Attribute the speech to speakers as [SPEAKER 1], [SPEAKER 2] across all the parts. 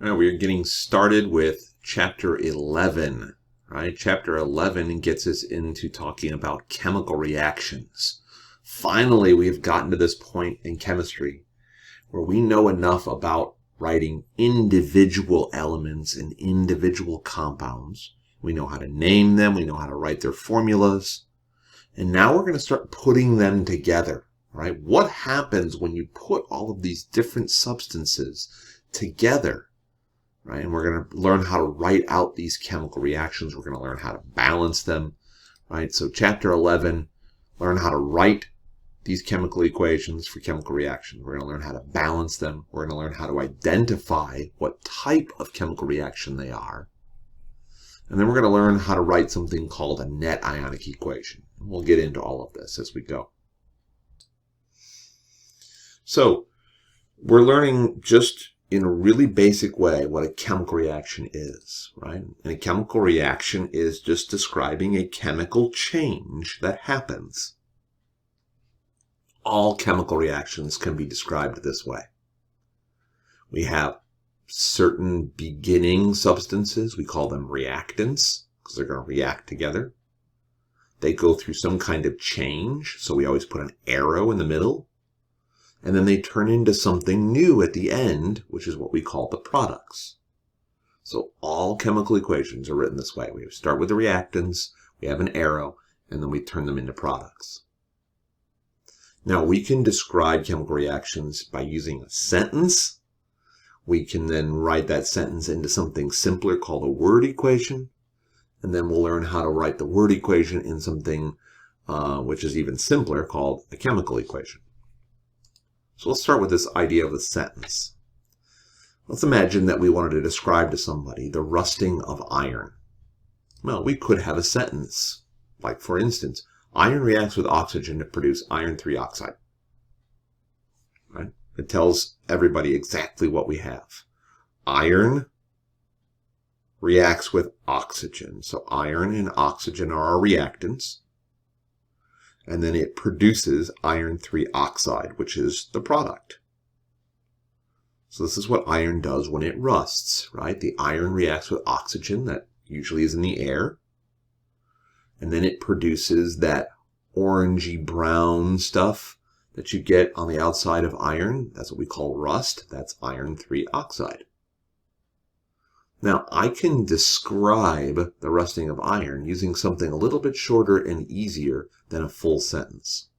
[SPEAKER 1] All right, we're getting started with chapter 11, right? Chapter 11 gets us into talking about chemical reactions. Finally, we've gotten to this point in chemistry where we know enough about writing individual elements and individual compounds. We know how to name them. We know how to write their formulas. And now we're going to start putting them together, right? What happens when you put all of these different substances together? Right? And we're going to learn how to write out these chemical reactions. We're going to learn how to balance them, right? So chapter 11, learn how to write these chemical equations for chemical reactions. We're going to learn how to balance them. We're going to learn how to identify what type of chemical reaction they are. And then we're going to learn how to write something called a net ionic equation. And we'll get into all of this as we go. So we're learning just in a really basic way what a chemical reaction is, right? And a chemical reaction is just describing a chemical change that happens. All chemical reactions can be described this way. We have certain beginning substances, we call them reactants, because they're going to react together. They go through some kind of change, so we always put an arrow in the middle. And then they turn into something new at the end, which is what we call the products. So all chemical equations are written this way. We start with the reactants, we have an arrow, and then we turn them into products. Now we can describe chemical reactions by using a sentence. We can then write that sentence into something simpler called a word equation. And then we'll learn how to write the word equation in something which is even simpler called a chemical equation. So let's start with this idea of a sentence. Let's imagine that we wanted to describe to somebody the rusting of iron. Well, we could have a sentence, like for instance, iron reacts with oxygen to produce iron 3 oxide. Right? It tells everybody exactly what we have. Iron reacts with oxygen. So iron and oxygen are our reactants. And then it produces iron 3 oxide, which is the product. So this is what iron does when it rusts, right? The iron reacts with oxygen that usually is in the air. And then it produces that orangey brown stuff that you get on the outside of iron. That's what we call rust. That's iron 3 oxide. Now, I can describe the rusting of iron using something a little bit shorter and easier than a full sentence.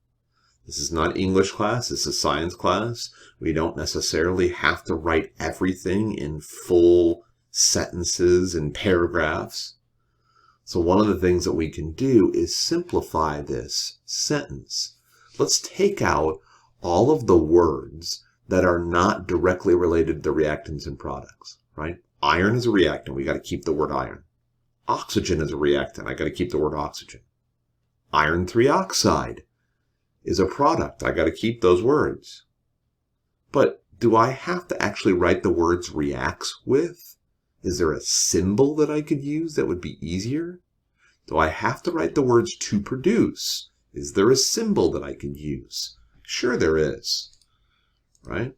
[SPEAKER 1] This is not English class, this is science class. We don't necessarily have to write everything in full sentences and paragraphs. So one of the things that we can do is simplify this sentence. Let's take out all of the words that are not directly related to reactants and products, right? Iron is a reactant. We got to keep the word iron. Oxygen is a reactant. I got to keep the word oxygen. Iron 3 oxide is a product. I got to keep those words. But do I have to actually write the words reacts with? Is there a symbol that I could use that would be easier? Do I have to write the words to produce? Is there a symbol that I could use? Sure there is, right?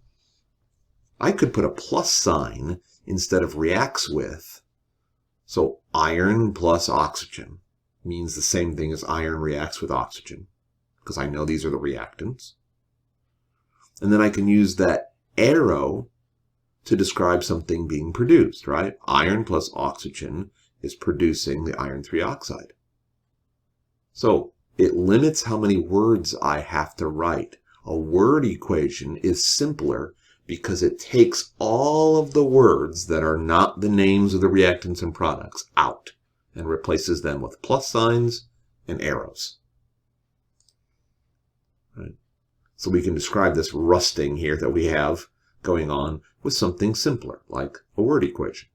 [SPEAKER 1] I could put a plus sign instead of reacts with. So iron plus oxygen means the same thing as iron reacts with oxygen, because I know these are the reactants. And then I can use that arrow to describe something being produced, right? Iron plus oxygen is producing the iron 3 oxide. So it limits how many words I have to write. A word equation is simpler because it takes all of the words that are not the names of the reactants and products out and replaces them with plus signs and arrows. Right? So we can describe this rusting here that we have going on with something simpler, like a word equation.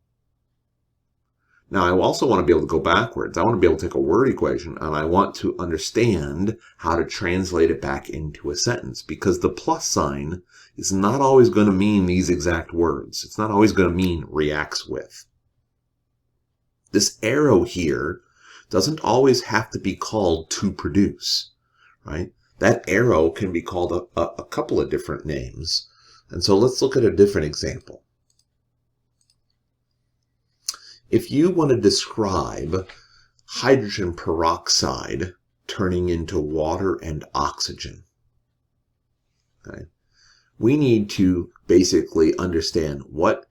[SPEAKER 1] Now, I also want to be able to go backwards. I want to be able to take a word equation, and I want to understand how to translate it back into a sentence, because the plus sign is not always going to mean these exact words. It's not always going to mean reacts with. This arrow here doesn't always have to be called to produce, right? That arrow can be called a couple of different names. And so let's look at a different example. If you want to describe hydrogen peroxide turning into water and oxygen, okay, we need to basically understand what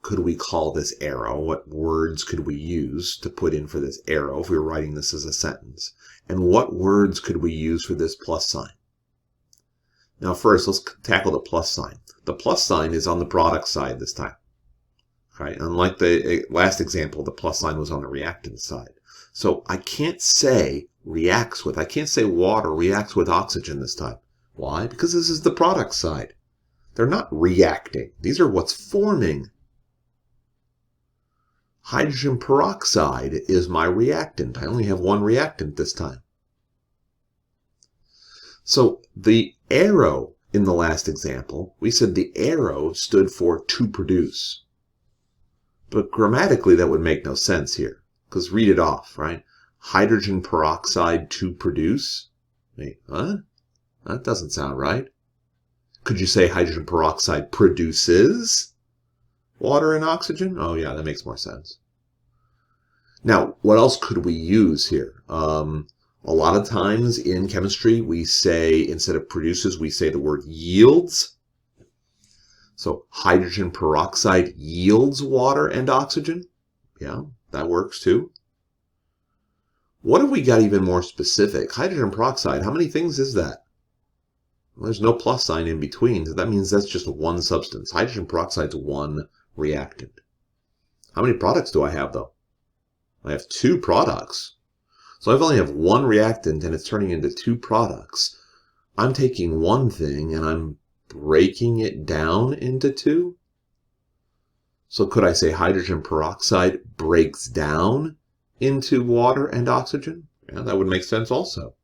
[SPEAKER 1] could we call this arrow, what words could we use to put in for this arrow if we were writing this as a sentence, and what words could we use for this plus sign. Now first, let's tackle the plus sign. The plus sign is on the product side this time. Right? Unlike the last example, the plus sign was on the reactant side. So I can't say reacts with, I can't say water reacts with oxygen this time. Why? Because this is the product side. They're not reacting. These are what's forming. Hydrogen peroxide is my reactant. I only have one reactant this time. So the arrow in the last example, we said the arrow stood for to produce. But grammatically, that would make no sense here. Because read it off, right? Hydrogen peroxide to produce. Wait, what? That doesn't sound right. Could you say hydrogen peroxide produces water and oxygen? Oh, yeah, that makes more sense. Now, what else could we use here? A lot of times in chemistry, we say, instead of produces, we say the word yields. So hydrogen peroxide yields water and oxygen. Yeah, that works too. What if we got even more specific? Hydrogen peroxide, how many things is that? Well, there's no plus sign in between, so that means that's just one substance. Hydrogen peroxide is one reactant. How many products do I have, though? I have two products. So if I only have one reactant and it's turning into two products, I'm taking one thing and I'm breaking it down into two. So could I say hydrogen peroxide breaks down into water and oxygen? Yeah, that would make sense also.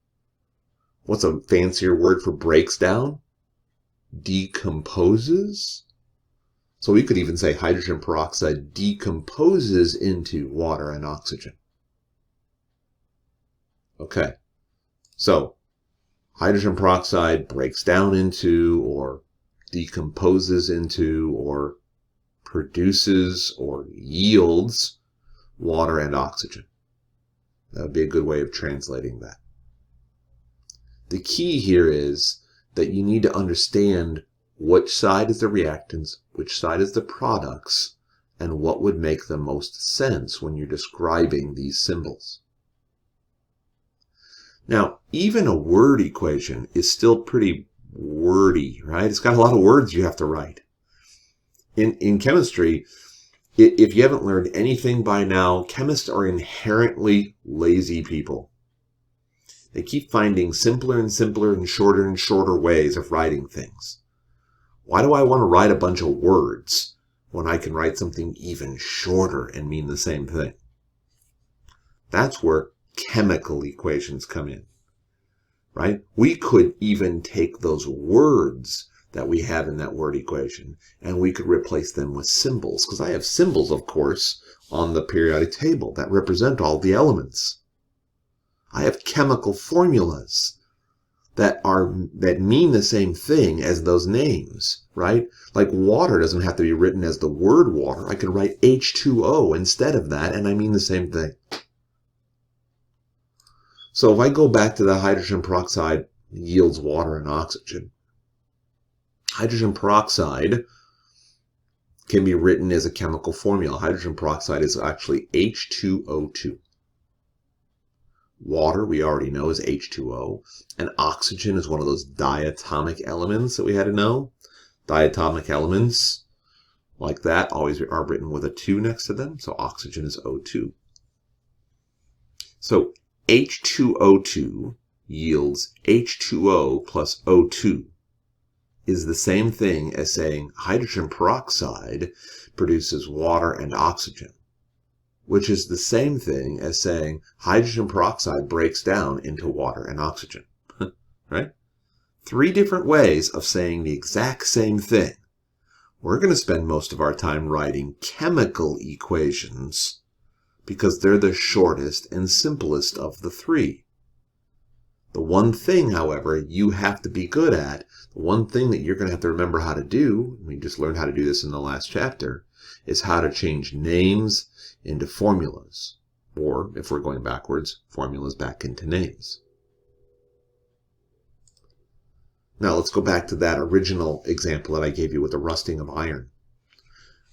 [SPEAKER 1] What's a fancier word for breaks down? Decomposes. So we could even say hydrogen peroxide decomposes into water and oxygen. Okay, so hydrogen peroxide breaks down into, or decomposes into, or produces, or yields water and oxygen. That would be a good way of translating that. The key here is that you need to understand which side is the reactants, which side is the products, and what would make the most sense when you're describing these symbols. Now, even a word equation is still pretty wordy, right? It's got a lot of words you have to write. In chemistry, if you haven't learned anything by now, chemists are inherently lazy people. They keep finding simpler and simpler and shorter ways of writing things. Why do I want to write a bunch of words when I can write something even shorter and mean the same thing? That's where chemical equations come in, right? We could even take those words that we have in that word equation and we could replace them with symbols, because I have symbols, of course, on the periodic table that represent all the elements. I have chemical formulas that mean the same thing as those names, right? Like water doesn't have to be written as the word water. I could write H2O instead of that, and I mean the same thing. So if I go back to the hydrogen peroxide yields water and oxygen, hydrogen peroxide can be written as a chemical formula. Hydrogen peroxide is actually H2O2. Water, we already know, is H2O. And oxygen is one of those diatomic elements that we had to know. Diatomic elements like that always are written with a 2 next to them. So oxygen is O2. So H2O2 yields H2O plus O2 is the same thing as saying hydrogen peroxide produces water and oxygen, which is the same thing as saying hydrogen peroxide breaks down into water and oxygen, right? 3 different ways of saying the exact same thing. We're going to spend most of our time writing chemical equations because they're the shortest and simplest of the 3. The one thing, however, you have to be good at, the one thing that you're going to have to remember how to do, we just learned how to do this in the last chapter, is how to change names into formulas. Or, if we're going backwards, formulas back into names. Now let's go back to that original example that I gave you with the rusting of iron.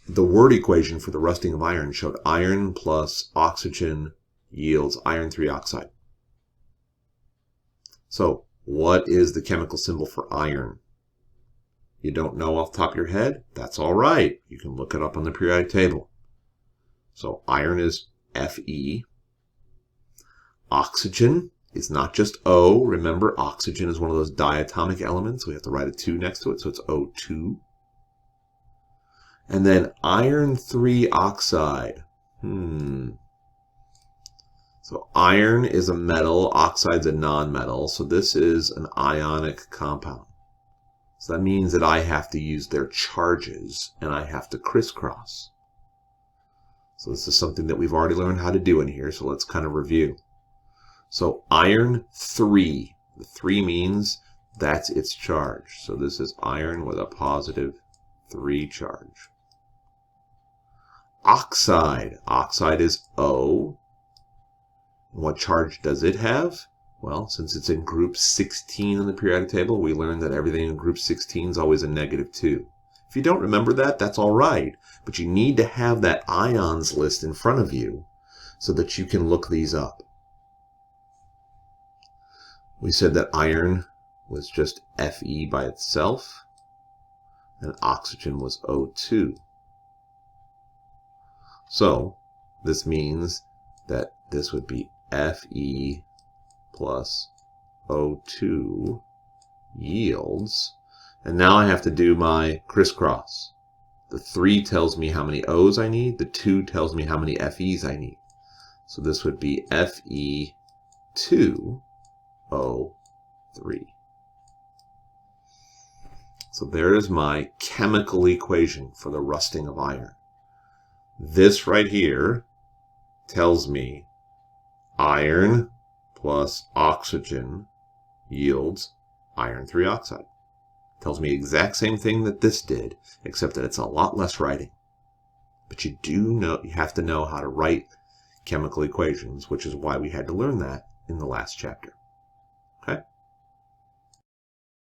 [SPEAKER 1] The word equation for the rusting of iron showed iron plus oxygen yields iron 3 oxide. So, what is the chemical symbol for iron? You don't know off the top of your head? That's all right. You can look it up on the periodic table. So, iron is Fe. Oxygen is not just O. Remember, oxygen is one of those diatomic elements. We have to write a 2 next to it, so it's O2. And then iron 3 oxide. So iron is a metal, oxide's a nonmetal, so this is an ionic compound. So that means that I have to use their charges, and I have to crisscross. So this is something that we've already learned how to do in here, so let's kind of review. So iron 3, the 3 means that's its charge. So this is iron with a positive 3 charge. Oxide, oxide is O. What charge does it have? Well, since it's in group 16 in the periodic table, we learned that everything in group 16 is always a -2. If you don't remember that, that's all right. But you need to have that ions list in front of you so that you can look these up. We said that iron was just Fe by itself, and oxygen was O2. So this means that this would be Fe plus O2 yields. And now I have to do my crisscross. The 3 tells me how many O's I need. The 2 tells me how many Fe's I need. So this would be Fe2O3. So there is my chemical equation for the rusting of iron. This right here tells me iron plus oxygen yields iron 3 oxide. Tells me the exact same thing that this did, except that it's a lot less writing. But you have to know how to write chemical equations, which is why we had to learn that in the last chapter.